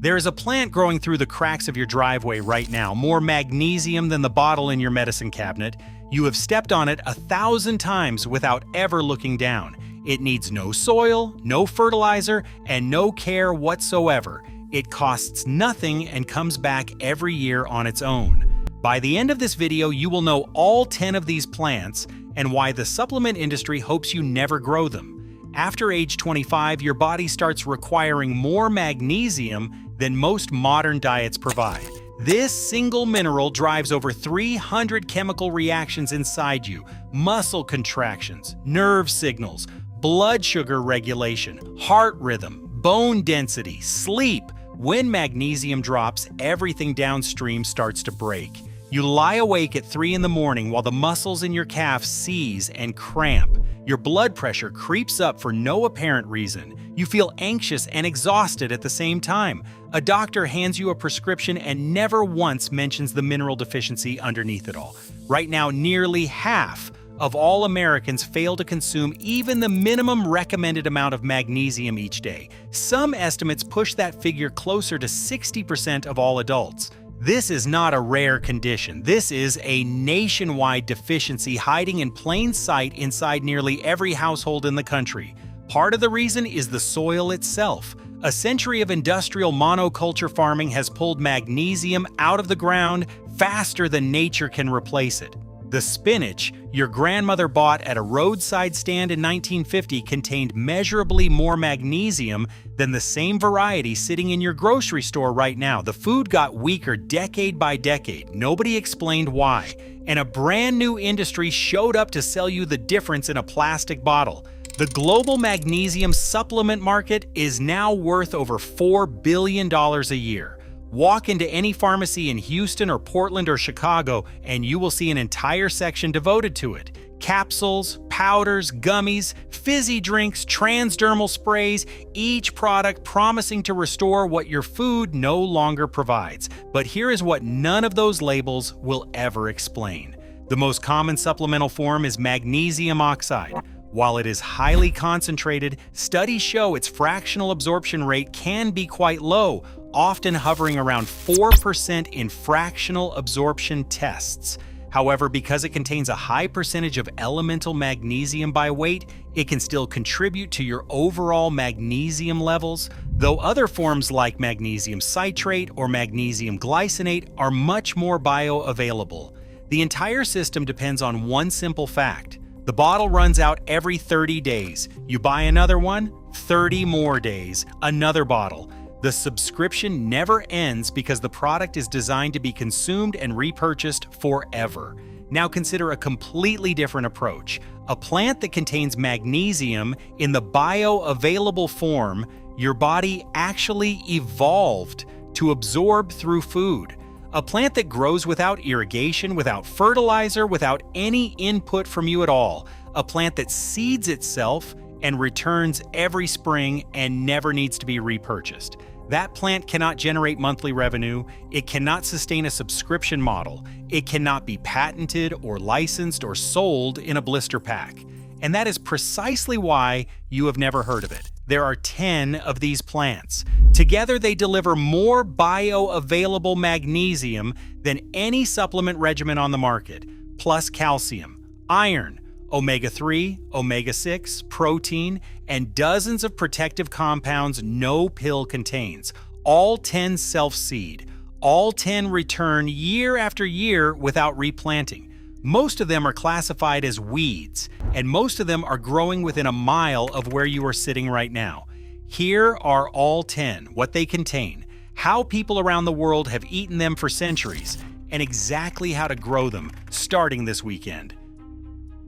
There is a plant growing through the cracks of your driveway right now, more magnesium than the bottle in your medicine cabinet. You have stepped on it 1,000 times without ever looking down. It needs no soil, no fertilizer, and no care whatsoever. It costs nothing and comes back every year on its own. By the end of this video, you will know all 10 of these plants and why the supplement industry hopes you never grow them. After age 25, your body starts requiring more magnesium than most modern diets provide. This single mineral drives over 300 chemical reactions inside you: muscle contractions, nerve signals, blood sugar regulation, heart rhythm, bone density, sleep. When magnesium drops, everything downstream starts to break. You lie awake at 3 in the morning while the muscles in your calf seize and cramp. Your blood pressure creeps up for no apparent reason. You feel anxious and exhausted at the same time. A doctor hands you a prescription and never once mentions the mineral deficiency underneath it all. Right now, nearly half of all Americans fail to consume even the minimum recommended amount of magnesium each day. Some estimates push that figure closer to 60% of all adults. This is not a rare condition. This is a nationwide deficiency hiding in plain sight inside nearly every household in the country. Part of the reason is the soil itself. A century of industrial monoculture farming has pulled magnesium out of the ground faster than nature can replace it. The spinach your grandmother bought at a roadside stand in 1950 contained measurably more magnesium than the same variety sitting in your grocery store right now. The food got weaker decade by decade. Nobody explained why. And a brand new industry showed up to sell you the difference in a plastic bottle. The global magnesium supplement market is now worth over $4 billion a year. Walk into any pharmacy in Houston or Portland or Chicago and you will see an entire section devoted to it. Capsules, powders, gummies, fizzy drinks, transdermal sprays, each product promising to restore what your food no longer provides. But here is what none of those labels will ever explain. The most common supplemental form is magnesium oxide. While it is highly concentrated, studies show its fractional absorption rate can be quite low, often hovering around 4% in fractional absorption tests. However, because it contains a high percentage of elemental magnesium by weight, it can still contribute to your overall magnesium levels, though other forms like magnesium citrate or magnesium glycinate are much more bioavailable. The entire system depends on one simple fact. The bottle runs out every 30 days. You buy another one, 30 more days, another bottle. The subscription never ends because the product is designed to be consumed and repurchased forever. Now consider a completely different approach. A plant that contains magnesium in the bioavailable form your body actually evolved to absorb through food. A plant that grows without irrigation, without fertilizer, without any input from you at all. A plant that seeds itself and returns every spring and never needs to be repurchased. That plant cannot generate monthly revenue. It cannot sustain a subscription model. It cannot be patented or licensed or sold in a blister pack. And that is precisely why you have never heard of it. There are 10 of these plants. Together, they deliver more bioavailable magnesium than any supplement regimen on the market, plus calcium, iron, omega-3, omega-6, protein, and dozens of protective compounds no pill contains. All 10 self-seed. All 10 return year after year without replanting. Most of them are classified as weeds, and most of them are growing within a mile of where you are sitting right now. Here are all 10, what they contain, how people around the world have eaten them for centuries, and exactly how to grow them, starting this weekend.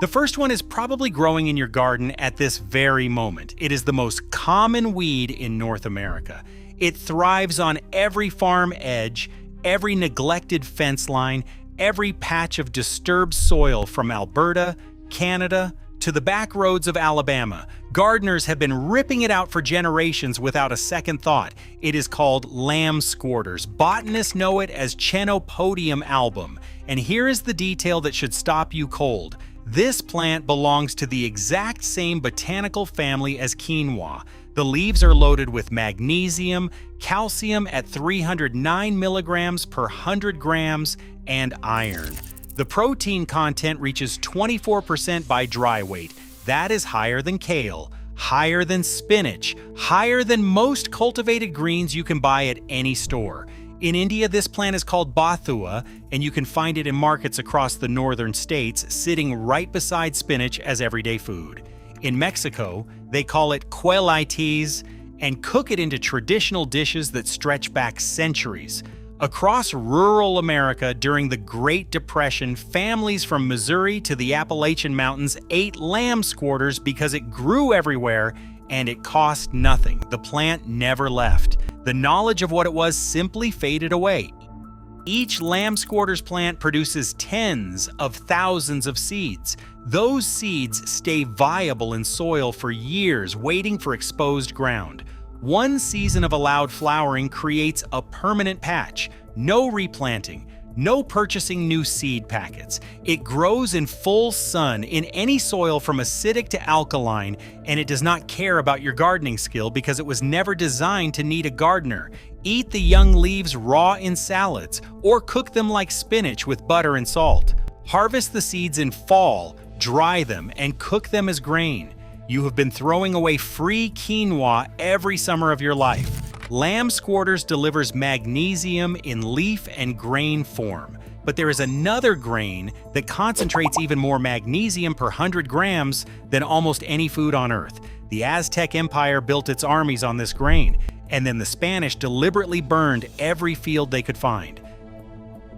The first one is probably growing in your garden at this very moment. It is the most common weed in North America. It thrives on every farm edge, every neglected fence line, every patch of disturbed soil from Alberta, Canada, to the back roads of Alabama. Gardeners have been ripping it out for generations without a second thought. It is called lamb squirters. Botanists know it as Chenopodium album. And here is the detail that should stop you cold. This plant belongs to the exact same botanical family as quinoa. The leaves are loaded with magnesium, calcium at 309 milligrams per 100 grams, and iron. The protein content reaches 24% by dry weight. That is higher than kale, higher than spinach, higher than most cultivated greens you can buy at any store. In India, this plant is called Bathua, and you can find it in markets across the northern states, sitting right beside spinach as everyday food. In Mexico, they call it quelites and cook it into traditional dishes that stretch back centuries. Across rural America during the Great Depression, families from Missouri to the Appalachian Mountains ate lamb's quarters because it grew everywhere and it cost nothing. The plant never left. The knowledge of what it was simply faded away. Each lamb's quarters plant produces tens of thousands of seeds. Those seeds stay viable in soil for years, waiting for exposed ground. One season of allowed flowering creates a permanent patch. No replanting, no purchasing new seed packets. It grows in full sun in any soil from acidic to alkaline, and it does not care about your gardening skill because it was never designed to need a gardener. Eat the young leaves raw in salads, or cook them like spinach with butter and salt. Harvest the seeds in fall, dry them, and cook them as grain. You have been throwing away free quinoa every summer of your life. Lamb's quarters delivers magnesium in leaf and grain form. But there is another grain that concentrates even more magnesium per 100 grams than almost any food on Earth. The Aztec Empire built its armies on this grain, and then the Spanish deliberately burned every field they could find.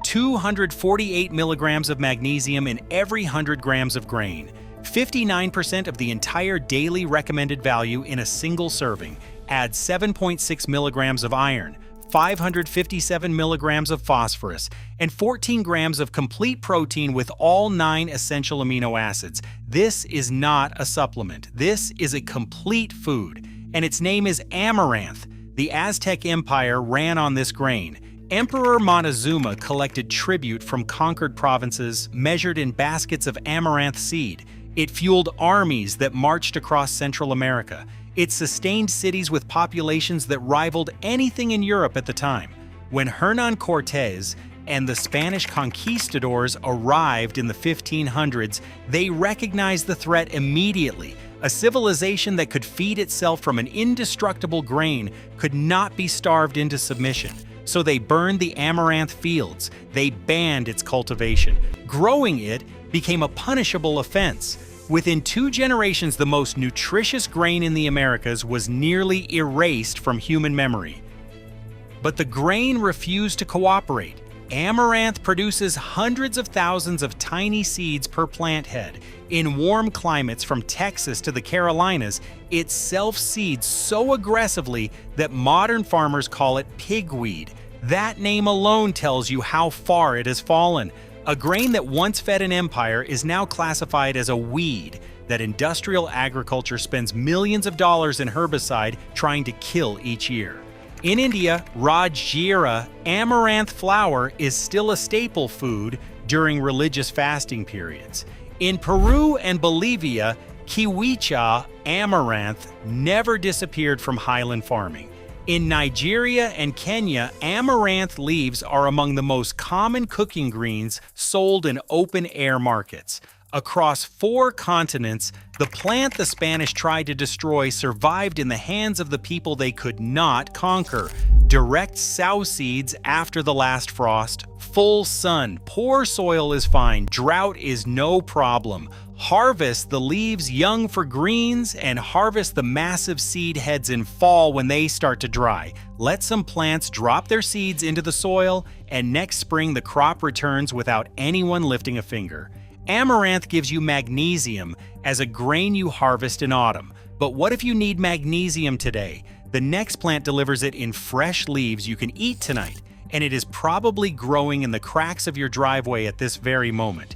248 milligrams of magnesium in every 100 grams of grain. 59% of the entire daily recommended value in a single serving. Add 7.6 milligrams of iron, 557 milligrams of phosphorus, and 14 grams of complete protein with all 9 essential amino acids. This is not a supplement. This is a complete food, and its name is Amaranth. The Aztec Empire ran on this grain. Emperor Montezuma collected tribute from conquered provinces measured in baskets of amaranth seed. It fueled armies that marched across Central America. It sustained cities with populations that rivaled anything in Europe at the time. When Hernán Cortés and the Spanish conquistadors arrived in the 1500s, they recognized the threat immediately. A civilization that could feed itself from an indestructible grain could not be starved into submission. So they burned the amaranth fields. They banned its cultivation. Growing it became a punishable offense. Within 2 generations, the most nutritious grain in the Americas was nearly erased from human memory. But the grain refused to cooperate. Amaranth produces hundreds of thousands of tiny seeds per plant head. In warm climates from Texas to the Carolinas, it self-seeds so aggressively that modern farmers call it pigweed. That name alone tells you how far it has fallen. A grain that once fed an empire is now classified as a weed that industrial agriculture spends millions of dollars in herbicide trying to kill each year. In India, Rajgira amaranth flour is still a staple food during religious fasting periods. In Peru and Bolivia, kiwicha amaranth never disappeared from highland farming. In Nigeria and Kenya, amaranth leaves are among the most common cooking greens sold in open-air markets. Across 4 continents, the plant the Spanish tried to destroy survived in the hands of the people they could not conquer. Direct sow seeds after the last frost, full sun, poor soil is fine, drought is no problem. Harvest the leaves young for greens and harvest the massive seed heads in fall when they start to dry. Let some plants drop their seeds into the soil, and next spring the crop returns without anyone lifting a finger. Amaranth gives you magnesium as a grain you harvest in autumn. But what if you need magnesium today? The next plant delivers it in fresh leaves you can eat tonight, and it is probably growing in the cracks of your driveway at this very moment.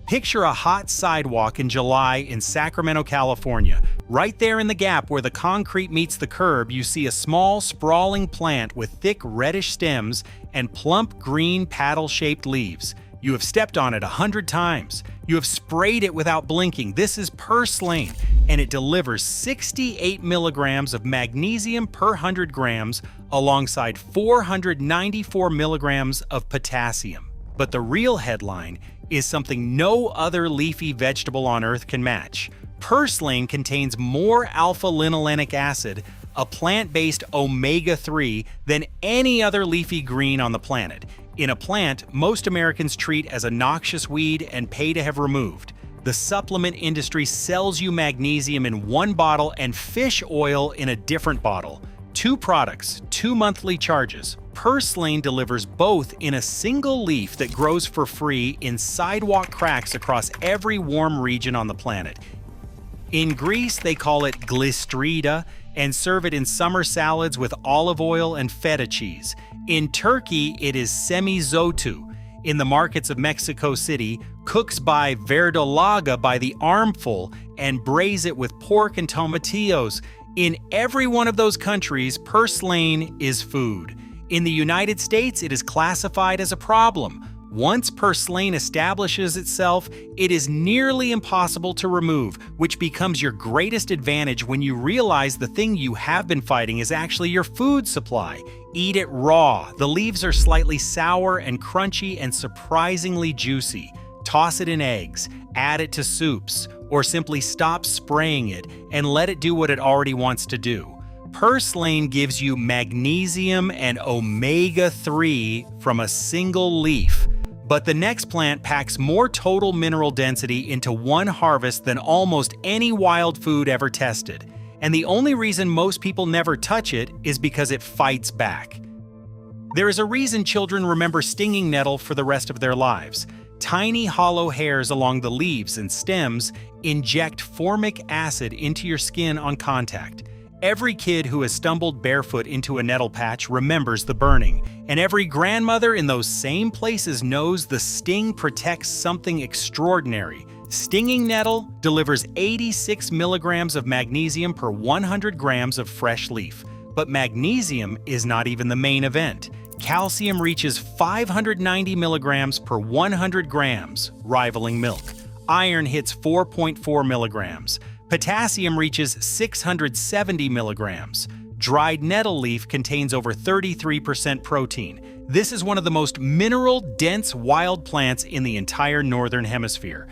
Picture a hot sidewalk in July in Sacramento, California. Right there in the gap where the concrete meets the curb, you see a small, sprawling plant with thick reddish stems and plump green paddle-shaped leaves. You have stepped on it 100 times. You have sprayed it without blinking. This is Purslane, and it delivers 68 milligrams of magnesium per 100 grams alongside 494 milligrams of potassium. But the real headline is something no other leafy vegetable on Earth can match. Purslane contains more alpha-linolenic acid, a plant-based omega-3, than any other leafy green on the planet. In a plant most Americans treat as a noxious weed and pay to have removed. The supplement industry sells you magnesium in one bottle and fish oil in a different bottle. 2 products, 2 monthly charges. Purslane delivers both in a single leaf that grows for free in sidewalk cracks across every warm region on the planet. In Greece, they call it glistrida and serve it in summer salads with olive oil and feta cheese. In Turkey, it is semizotu. In the markets of Mexico City, cooks buy verdolaga by the armful and braise it with pork and tomatillos. In every one of those countries, Purslane is food. In the United States, it is classified as a problem. Once Purslane establishes itself, it is nearly impossible to remove, which becomes your greatest advantage when you realize the thing you have been fighting is actually your food supply. Eat it raw. The leaves are slightly sour and crunchy and surprisingly juicy. Toss it in eggs, add it to soups, or simply stop spraying it and let it do what it already wants to do. Purslane gives you magnesium and omega-3 from a single leaf. But the next plant packs more total mineral density into one harvest than almost any wild food ever tested. And the only reason most people never touch it is because it fights back. There is a reason children remember stinging nettle for the rest of their lives. Tiny hollow hairs along the leaves and stems inject formic acid into your skin on contact. Every kid who has stumbled barefoot into a nettle patch remembers the burning, and every grandmother in those same places knows the sting protects something extraordinary. Stinging nettle delivers 86 milligrams of magnesium per 100 grams of fresh leaf. But magnesium is not even the main event. Calcium reaches 590 milligrams per 100 grams, rivaling milk. Iron hits 4.4 milligrams. Potassium reaches 670 milligrams. Dried nettle leaf contains over 33% protein. This is one of the most mineral-dense wild plants in the entire northern hemisphere.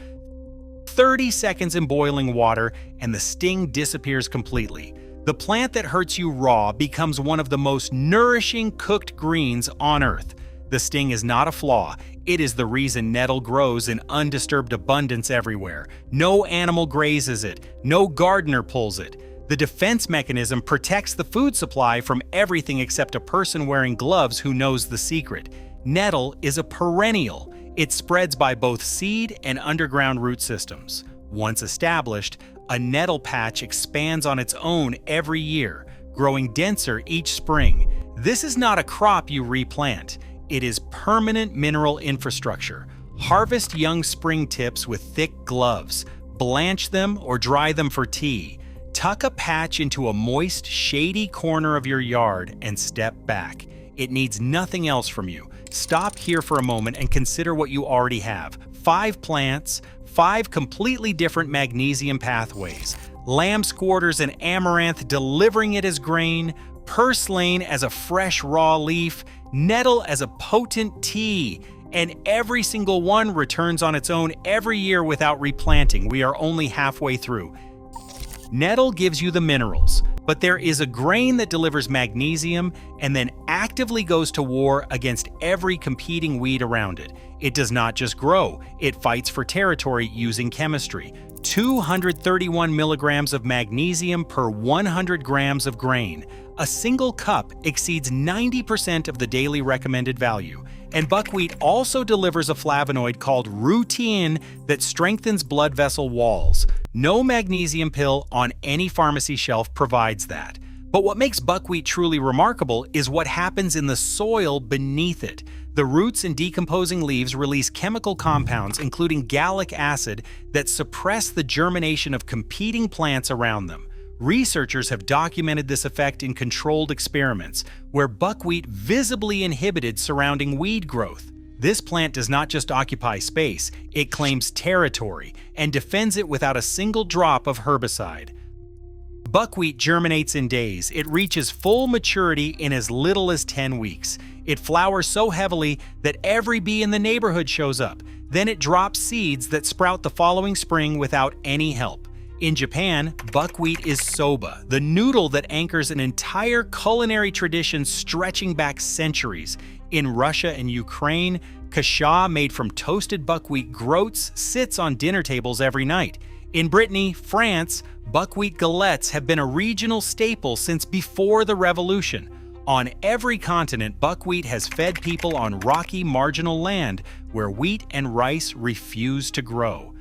30 seconds in boiling water and the sting disappears completely. The plant that hurts you raw becomes one of the most nourishing cooked greens on Earth. The sting is not a flaw. It is the reason nettle grows in undisturbed abundance everywhere. No animal grazes it. No gardener pulls it. The defense mechanism protects the food supply from everything except a person wearing gloves who knows the secret. Nettle is a perennial. It spreads by both seed and underground root systems. Once established, a nettle patch expands on its own every year, growing denser each spring. This is not a crop you replant. It is permanent mineral infrastructure. Harvest young spring tips with thick gloves. Blanch them or dry them for tea. Tuck a patch into a moist, shady corner of your yard and step back. It needs nothing else from you. Stop here for a moment and consider what you already have. 5 plants, 5 completely different magnesium pathways. Lamb's quarters and amaranth delivering it as grain. Purslane as a fresh raw leaf. Nettle as a potent tea, and every single one returns on its own every year without replanting. We are only halfway through. Nettle gives you the minerals, but there is a grain that delivers magnesium and then actively goes to war against every competing weed around it. It does not just grow, it fights for territory using chemistry. 231 milligrams of magnesium per 100 grams of grain. A single cup exceeds 90% of the daily recommended value. And buckwheat also delivers a flavonoid called rutin that strengthens blood vessel walls. No magnesium pill on any pharmacy shelf provides that. But what makes buckwheat truly remarkable is what happens in the soil beneath it. The roots and decomposing leaves release chemical compounds, including gallic acid, that suppress the germination of competing plants around them. Researchers have documented this effect in controlled experiments, where buckwheat visibly inhibited surrounding weed growth. This plant does not just occupy space, it claims territory and defends it without a single drop of herbicide. Buckwheat germinates in days. It reaches full maturity in as little as 10 weeks. It flowers so heavily that every bee in the neighborhood shows up. Then it drops seeds that sprout the following spring without any help. In Japan, buckwheat is soba, the noodle that anchors an entire culinary tradition stretching back centuries. In Russia and Ukraine, kasha made from toasted buckwheat groats sits on dinner tables every night. In Brittany, France, buckwheat galettes have been a regional staple since before the revolution. On every continent, buckwheat has fed people on rocky marginal land where wheat and rice refuse to grow.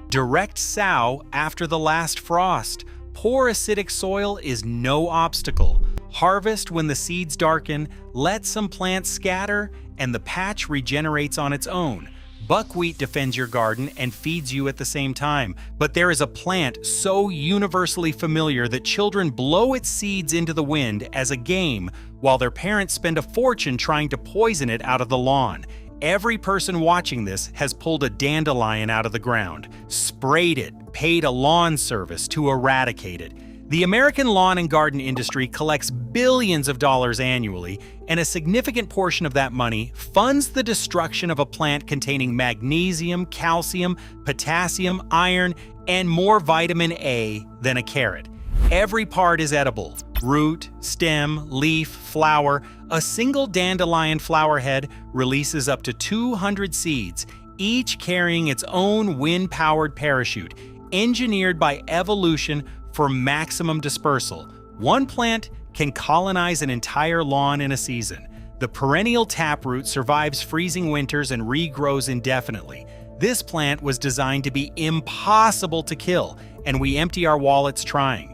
Direct sow after the last frost. Poor acidic soil is no obstacle. Harvest when the seeds darken, let some plants scatter, and the patch regenerates on its own. Buckwheat defends your garden and feeds you at the same time, but there is a plant so universally familiar that children blow its seeds into the wind as a game while their parents spend a fortune trying to poison it out of the lawn. Every person watching this has pulled a dandelion out of the ground, sprayed it, paid a lawn service to eradicate it. The American lawn and garden industry collects billions of dollars annually, and a significant portion of that money funds the destruction of a plant containing magnesium, calcium, potassium, iron, and more vitamin A than a carrot. Every part is edible. Root, stem, leaf, flower. A single dandelion flower head releases up to 200 seeds, each carrying its own wind-powered parachute, engineered by evolution for maximum dispersal. One plant can colonize an entire lawn in a season. The perennial taproot survives freezing winters and regrows indefinitely. This plant was designed to be impossible to kill, and we empty our wallets trying.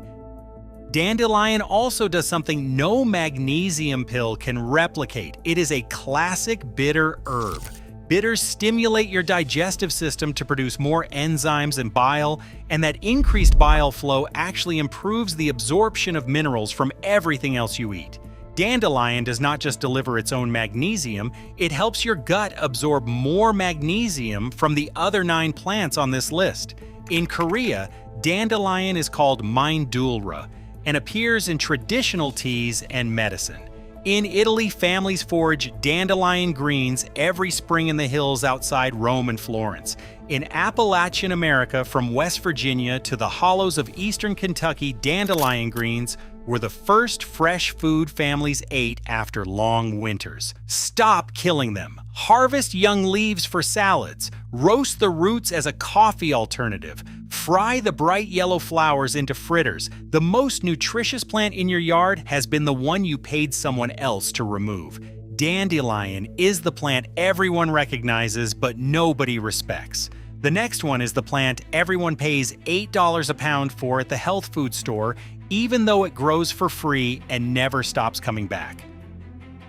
Dandelion also does something no magnesium pill can replicate. It is a classic bitter herb. Bitters stimulate your digestive system to produce more enzymes and bile, and that increased bile flow actually improves the absorption of minerals from everything else you eat. Dandelion does not just deliver its own magnesium, it helps your gut absorb more magnesium from the other 9 plants on this list. In Korea, dandelion is called mindulra and appears in traditional teas and medicine. In Italy, families forage dandelion greens every spring in the hills outside Rome and Florence. In Appalachian America, from West Virginia to the hollows of eastern Kentucky, dandelion greens were the first fresh food families ate after long winters. Stop killing them. Harvest young leaves for salads. Roast the roots as a coffee alternative. Fry the bright yellow flowers into fritters. The most nutritious plant in your yard has been the one you paid someone else to remove. Dandelion is the plant everyone recognizes but nobody respects. The next one is the plant everyone pays $8 a pound for at the health food store, even though it grows for free and never stops coming back.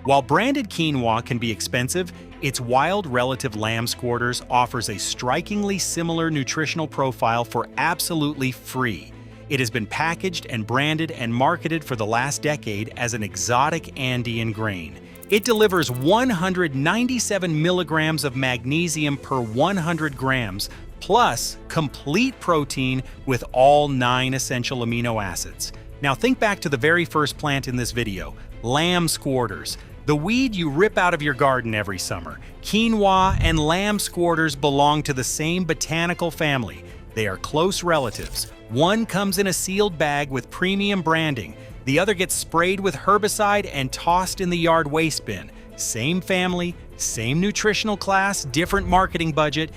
While branded quinoa can be expensive, its wild relative lamb's quarters offers a strikingly similar nutritional profile for absolutely free. It has been packaged and branded and marketed for the last decade as an exotic Andean grain. It delivers 197 milligrams of magnesium per 100 grams, plus complete protein with all 9 essential amino acids. Now think back to the very first plant in this video, lamb's quarters. The weed you rip out of your garden every summer. Quinoa and lamb's quarters belong to the same botanical family. They are close relatives. One comes in a sealed bag with premium branding. The other gets sprayed with herbicide and tossed in the yard waste bin. Same family, same nutritional class, different marketing budget.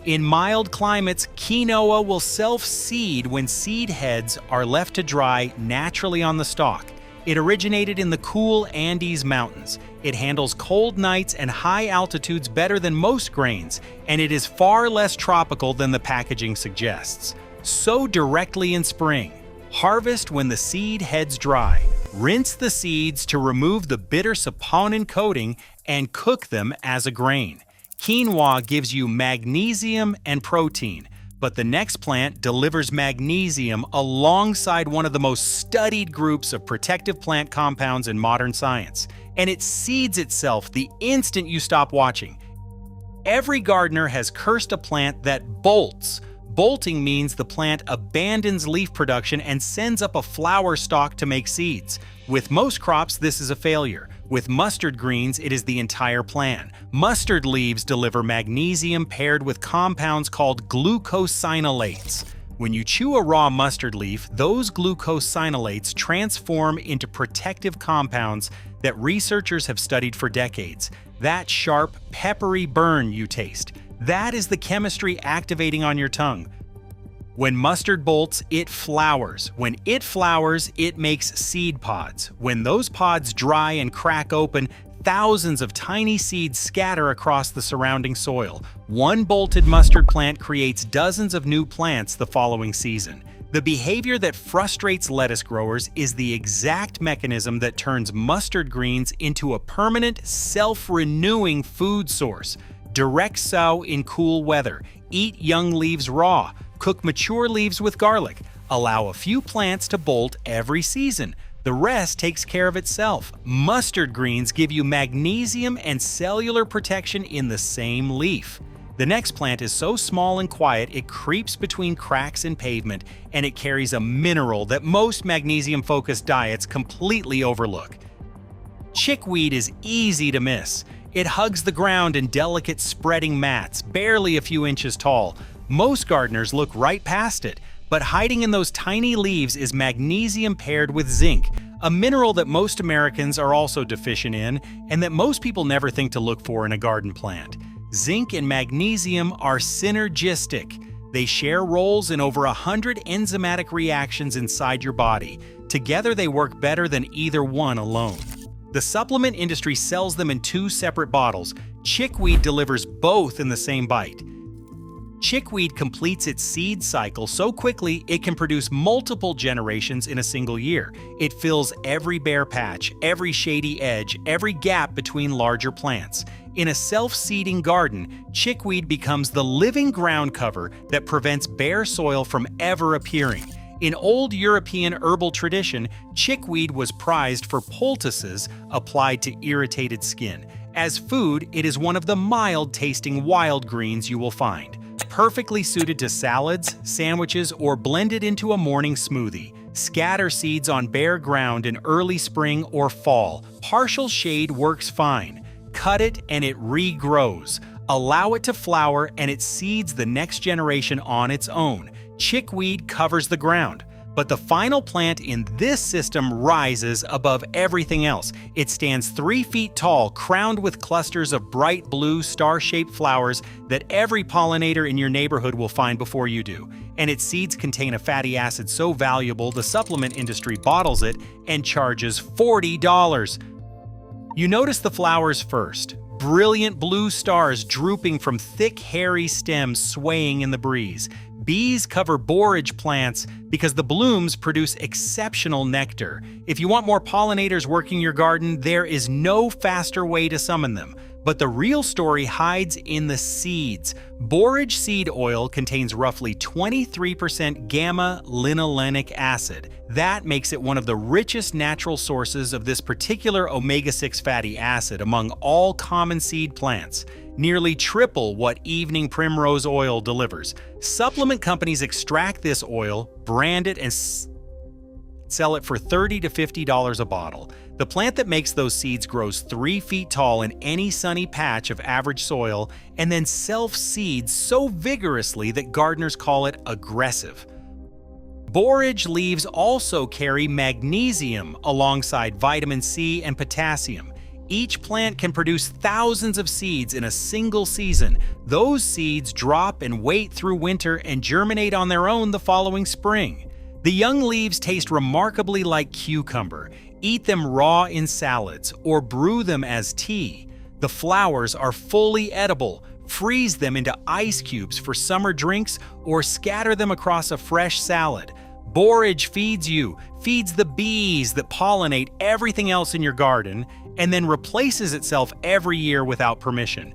In mild climates, quinoa will self-seed when seed heads are left to dry naturally on the stalk. It originated in the cool Andes Mountains. It handles cold nights and high altitudes better than most grains, and it is far less tropical than the packaging suggests. Sow directly in spring. Harvest when the seed heads dry. Rinse the seeds to remove the bitter saponin coating and cook them as a grain. Quinoa gives you magnesium and protein, but the next plant delivers magnesium alongside one of the most studied groups of protective plant compounds in modern science. and it seeds itself the instant you stop watching. Every gardener has cursed a plant that bolts. Bolting means the plant abandons leaf production and sends up a flower stalk to make seeds. With most crops, this is a failure. With mustard greens, it is the entire plan. Mustard leaves deliver magnesium paired with compounds called glucosinolates. When you chew a raw mustard leaf, those glucosinolates transform into protective compounds that researchers have studied for decades. That sharp, peppery burn you taste, that is the chemistry activating on your tongue. When mustard bolts, it flowers. When it flowers, it makes seed pods. When those pods dry and crack open, thousands of tiny seeds scatter across the surrounding soil. One bolted mustard plant creates dozens of new plants the following season. The behavior that frustrates lettuce growers is the exact mechanism that turns mustard greens into a permanent, self-renewing food source. Direct sow in cool weather. Eat young leaves raw. Cook mature leaves with garlic. Allow a few plants to bolt every season. The rest takes care of itself. Mustard greens give you magnesium and cellular protection in the same leaf. The next plant is so small and quiet it creeps between cracks in pavement, and it carries a mineral that most magnesium-focused diets completely overlook. Chickweed is easy to miss. It hugs the ground in delicate spreading mats, barely a few inches tall. Most gardeners look right past it, but hiding in those tiny leaves is magnesium paired with zinc, a mineral that most Americans are also deficient in and that most people never think to look for in a garden plant. Zinc and magnesium are synergistic. They share roles in over 100 enzymatic reactions inside your body. Together they work better than either one alone. The supplement industry sells them in two separate bottles. Chickweed delivers both in the same bite. Chickweed completes its seed cycle so quickly it can produce multiple generations in a single year. It fills every bare patch, every shady edge, every gap between larger plants. In a self-seeding garden, chickweed becomes the living ground cover that prevents bare soil from ever appearing. In old European herbal tradition, chickweed was prized for poultices applied to irritated skin. As food, it is one of the mild-tasting wild greens you will find. Perfectly suited to salads, sandwiches, or blended into a morning smoothie. Scatter seeds on bare ground in early spring or fall. Partial shade works fine. Cut it and it regrows. Allow it to flower and it seeds the next generation on its own. Chickweed covers the ground, but the final plant in this system rises above everything else. It stands 3 feet tall, crowned with clusters of bright blue star-shaped flowers that every pollinator in your neighborhood will find before you do. And its seeds contain a fatty acid so valuable the supplement industry bottles it and charges $40. You notice the flowers first. Brilliant blue stars drooping from thick, hairy stems swaying in the breeze. Bees cover borage plants because the blooms produce exceptional nectar. If you want more pollinators working your garden, there is no faster way to summon them. But the real story hides in the seeds. Borage seed oil contains roughly 23% gamma-linolenic acid. That makes it one of the richest natural sources of this particular omega-6 fatty acid among all common seed plants, nearly triple what evening primrose oil delivers. Supplement companies extract this oil, brand it, and sell it for $30 to $50 a bottle. The plant that makes those seeds grows 3 feet tall in any sunny patch of average soil and then self-seeds so vigorously that gardeners call it aggressive. Borage leaves also carry magnesium alongside vitamin C and potassium. Each plant can produce thousands of seeds in a single season. Those seeds drop and wait through winter and germinate on their own the following spring. The young leaves taste remarkably like cucumber. Eat them raw in salads or brew them as tea. The flowers are fully edible. Freeze them into ice cubes for summer drinks or scatter them across a fresh salad. Borage feeds you, feeds the bees that pollinate everything else in your garden, and then replaces itself every year without permission.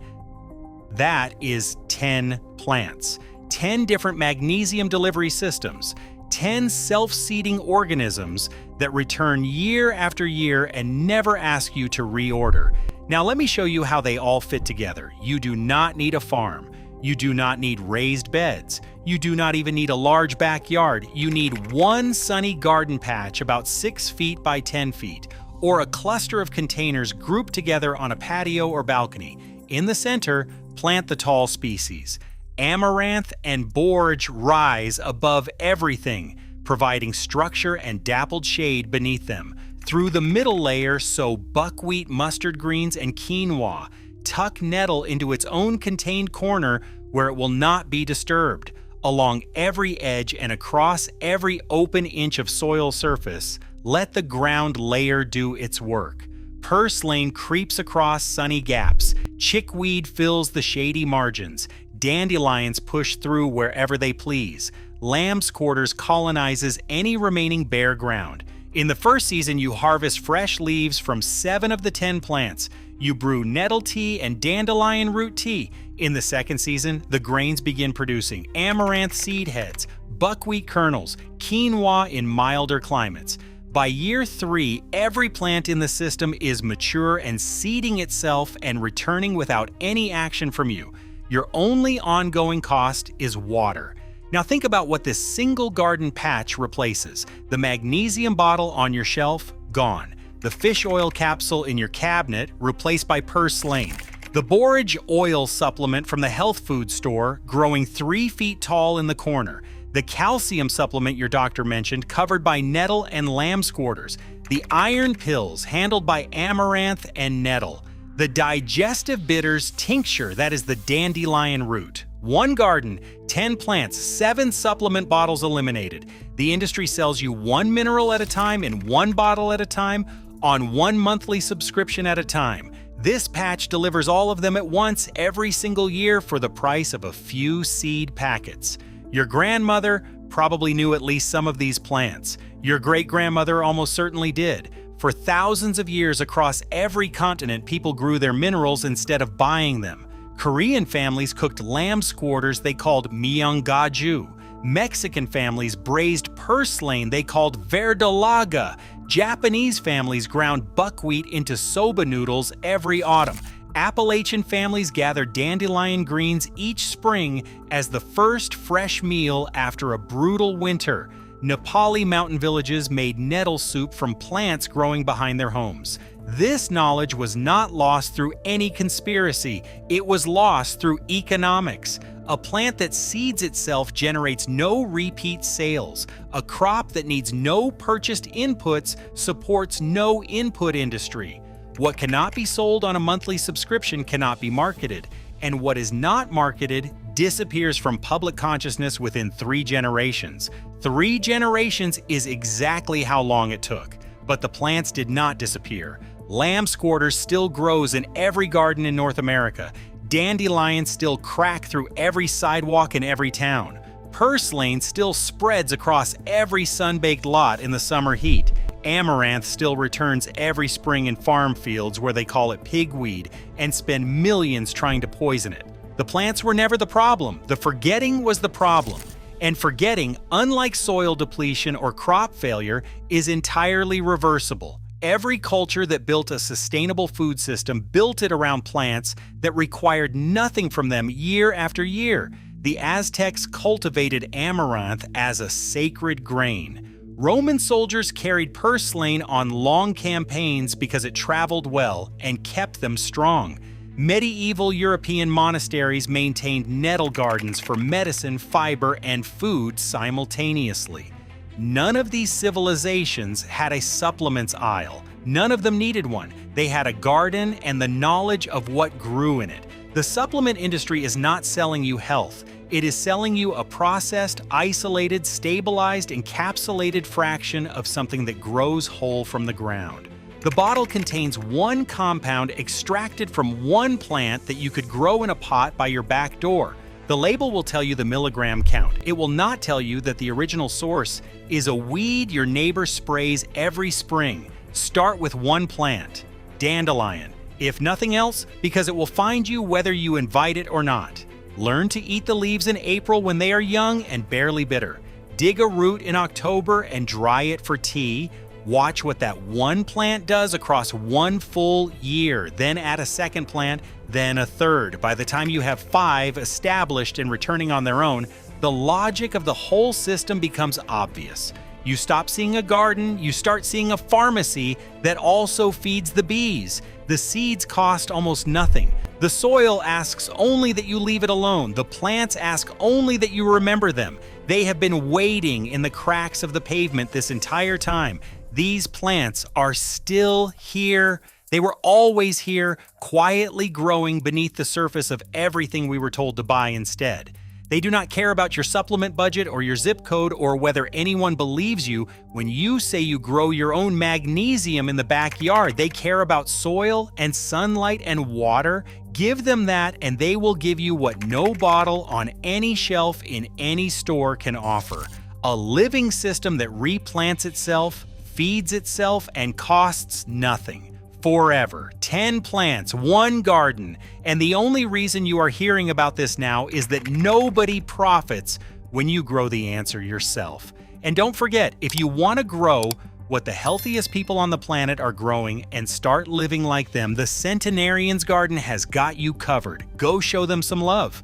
That is 10 plants, 10 different magnesium delivery systems, 10 self-seeding organisms that return year after year and never ask you to reorder. Now let me show you how they all fit together. You do not need a farm. You do not need raised beds. You do not even need a large backyard. You need one sunny garden patch about 6 feet by 10 feet, or a cluster of containers grouped together on a patio or balcony. In the center, plant the tall species. Amaranth and Borage rise above everything, providing structure and dappled shade beneath them. Through the middle layer, sow buckwheat, mustard greens, and quinoa. Tuck nettle into its own contained corner where it will not be disturbed. Along every edge and across every open inch of soil surface, let the ground layer do its work. Purslane creeps across sunny gaps. Chickweed fills the shady margins. Dandelions push through wherever they please. Lamb's quarters colonizes any remaining bare ground. In the first season, you harvest fresh leaves from 7 of the 10 plants. You brew nettle tea and dandelion root tea. In the second season, the grains begin producing amaranth seed heads, buckwheat kernels, quinoa in milder climates. By year 3, every plant in the system is mature and seeding itself and returning without any action from you. Your only ongoing cost is water. Now think about what this single garden patch replaces. The magnesium bottle on your shelf, gone. The fish oil capsule in your cabinet, replaced by Purslane. The Borage oil supplement from the health food store, growing 3 feet tall in the corner. The calcium supplement your doctor mentioned, covered by nettle and lamb's quarters. The iron pills, handled by Amaranth and nettle. The digestive bitters tincture, that is the dandelion root. 1 garden, 10 plants, 7 supplement bottles eliminated. The industry sells you 1 mineral at a time in 1 bottle at a time on 1 monthly subscription at a time. This patch delivers all of them at once every single year for the price of a few seed packets. Your grandmother probably knew at least some of these plants. Your great-grandmother almost certainly did. For thousands of years across every continent, people grew their minerals instead of buying them. Korean families cooked lamb's quarters they called myeonggaju. Mexican families braised purslane they called verdolaga. Japanese families ground buckwheat into soba noodles every autumn. Appalachian families gathered dandelion greens each spring as the first fresh meal after a brutal winter. Nepali mountain villages made nettle soup from plants growing behind their homes. This knowledge was not lost through any conspiracy. It was lost through economics. A plant that seeds itself generates no repeat sales. A crop that needs no purchased inputs supports no input industry. What cannot be sold on a monthly subscription cannot be marketed, and what is not marketed disappears from public consciousness within 3 generations. 3 generations is exactly how long it took. But the plants did not disappear. Lamb's quarters still grows in every garden in North America. Dandelions still crack through every sidewalk in every town. Purslane still spreads across every sun-baked lot in the summer heat. Amaranth still returns every spring in farm fields where they call it pigweed and spend millions trying to poison it. The plants were never the problem. The forgetting was the problem. And forgetting, unlike soil depletion or crop failure, is entirely reversible. Every culture that built a sustainable food system built it around plants that required nothing from them year after year. The Aztecs cultivated amaranth as a sacred grain. Roman soldiers carried purslane on long campaigns because it traveled well and kept them strong. Medieval European monasteries maintained nettle gardens for medicine, fiber, and food simultaneously. None of these civilizations had a supplements aisle. None of them needed one. They had a garden and the knowledge of what grew in it. The supplement industry is not selling you health. It is selling you a processed, isolated, stabilized, encapsulated fraction of something that grows whole from the ground. The bottle contains 1 compound extracted from 1 plant that you could grow in a pot by your back door. The label will tell you the milligram count. It will not tell you that the original source is a weed your neighbor sprays every spring. Start with 1 plant, dandelion, if nothing else, because it will find you whether you invite it or not. Learn to eat the leaves in April when they are young and barely bitter. Dig a root in October and dry it for tea. Watch what that one plant does across one full year. Then add a second plant, then a third. By the time you have 5 established and returning on their own, the logic of the whole system becomes obvious. You stop seeing a garden, you start seeing a pharmacy that also feeds the bees. The seeds cost almost nothing. The soil asks only that you leave it alone. The plants ask only that you remember them. They have been waiting in the cracks of the pavement this entire time. These plants are still here. They were always here, quietly growing beneath the surface of everything we were told to buy instead. They do not care about your supplement budget or your zip code or whether anyone believes you when you say you grow your own magnesium in the backyard. They care about soil and sunlight and water. Give them that and they will give you what no bottle on any shelf in any store can offer. A living system that replants itself, feeds itself, and costs nothing. Forever. 10 plants, 1 garden. And the only reason you are hearing about this now is that nobody profits when you grow the answer yourself. And don't forget, if you want to grow what the healthiest people on the planet are growing and start living like them, the Centenarian's Garden has got you covered. Go show them some love.